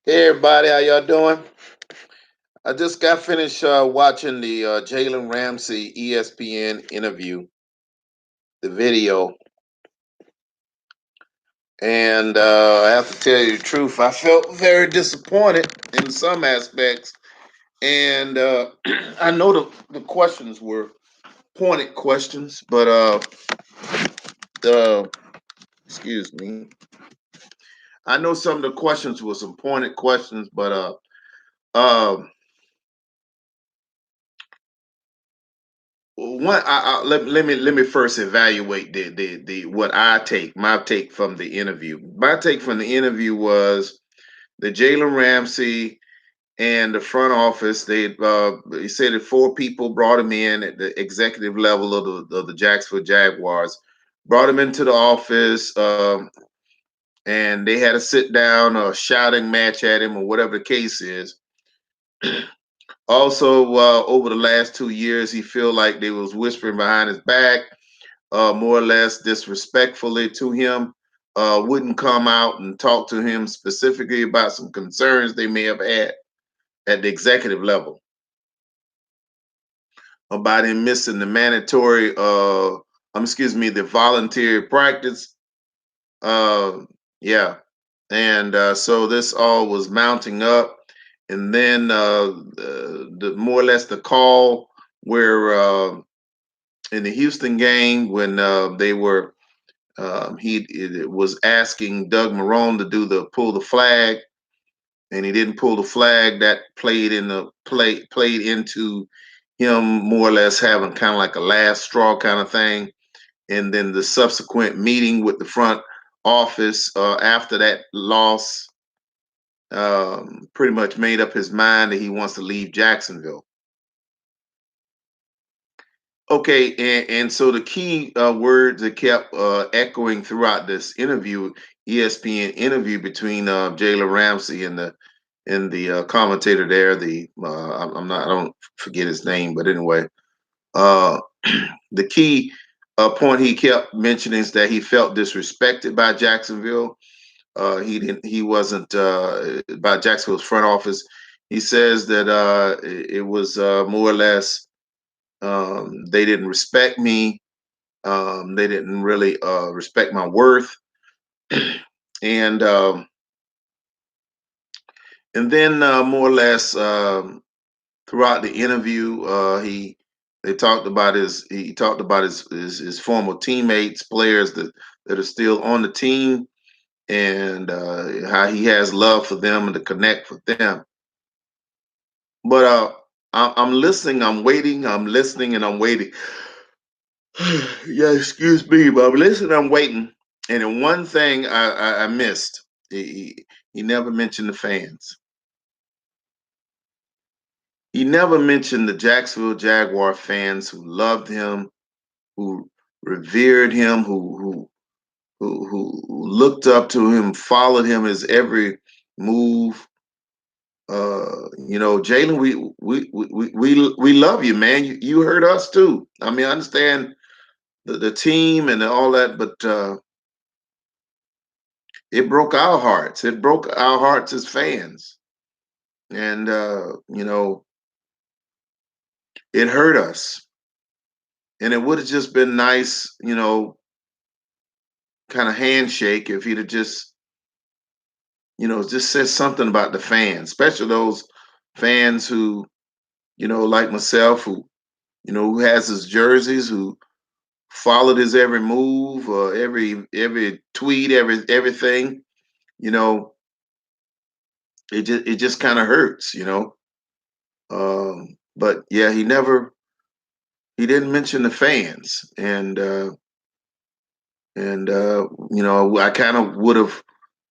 Hey everybody, how y'all doing? I just got finished watching the Jalen Ramsey ESPN interview, the video, and I have to tell you the truth. I felt very disappointed in some aspects, and I know the questions were pointed questions, but the excuse me, I know some of the questions were some pointed questions, but um let me first evaluate the what I take my take from the interview. My take from the interview was the Jalen Ramsey and the front office. He said that four people brought him in at the executive level of the Jacksonville Jaguars, brought him into the office, and they had a sit down or shouting match at him or whatever the case is. Also, over the last 2 years, he feel like they was whispering behind his back, more or less disrespectfully to him, wouldn't come out and talk to him specifically about some concerns they may have had at the executive level about him missing the mandatory, the voluntary practice. Uh, yeah, and so this all was mounting up, and then the more or less the call where in the Houston game when they were he was asking Doug Marone to do the pull the flag, and he didn't pull the flag. That played into him more or less having kind of like a last straw kind of thing. And then the subsequent meeting with the front office after that loss pretty much made up his mind that he wants to leave Jacksonville. Okay, and so the key words that kept echoing throughout this interview, ESPN interview between Jalen Ramsey and the commentator there. I don't forget his name, but anyway, uh, the key point he kept mentioning is that he felt disrespected by Jacksonville. He wasn't by Jacksonville's front office. He says that it was more or less they didn't respect me. They didn't really respect my worth, and then more or less throughout the interview, he talked about his former teammates, players that are still on the team, and how he has love for them and to connect with them. But I'm listening, I'm waiting, I'm listening, and I'm waiting. Yeah, excuse me, but I'm listening, I'm waiting. And then one thing I missed, he never mentioned the fans. He never mentioned the Jacksonville Jaguar fans who loved him, who revered him, who looked up to him, followed him his every move. Jalen, we love you, man. You hurt us too. I mean, I understand the team and all that, but it broke our hearts. It broke our hearts as fans, and it hurt us. And it would have just been nice, kind of handshake if he'd have just said something about the fans, especially those fans who, like myself, who has his jerseys, who followed his every move, every tweet, everything. You know, it just kind of hurts. But yeah, he didn't mention the fans, and I kind of would have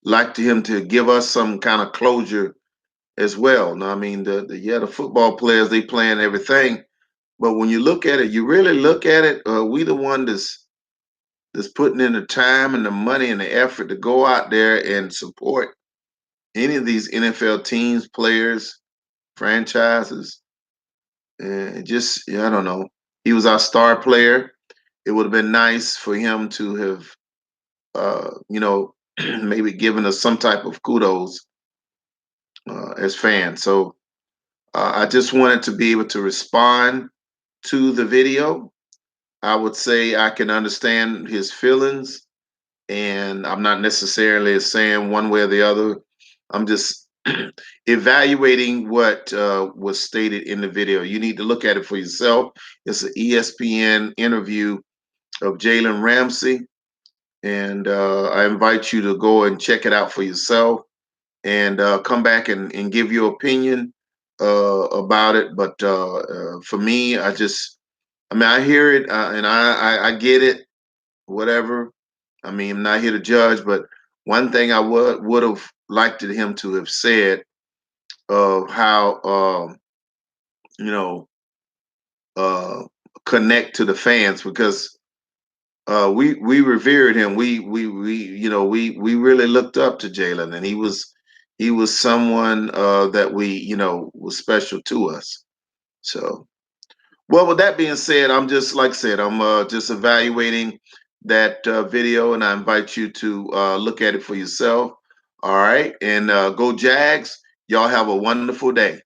liked him to give us some kind of closure as well. Now, I mean, the football players, they playing everything, but when you look at it, you really look at it. We the one that's putting in the time and the money and the effort to go out there and support any of these NFL teams, players, franchises, and just yeah, I don't know. He was our star player. It would have been nice for him to have, maybe given us some type of kudos as fans. So I just wanted to be able to respond to the video. I would say I can understand his feelings, and I'm not necessarily saying one way or the other. I'm just evaluating what was stated in the video. You need to look at it for yourself. It's an ESPN interview of Jalen Ramsey, and I invite you to go and check it out for yourself and come back and give your opinion about it. But for me, I mean, I hear it and I get it, whatever. I mean, I'm not here to judge, but one thing I would have liked him to have said of how you know uh, connect to the fans, because we revered him. We we really looked up to Jalen, and he was someone that we was special to us. So, well, with that being said, I'm just like I said, I'm just evaluating that video, and I invite you to look at it for yourself. All right, and go Jags! Y'all have a wonderful day.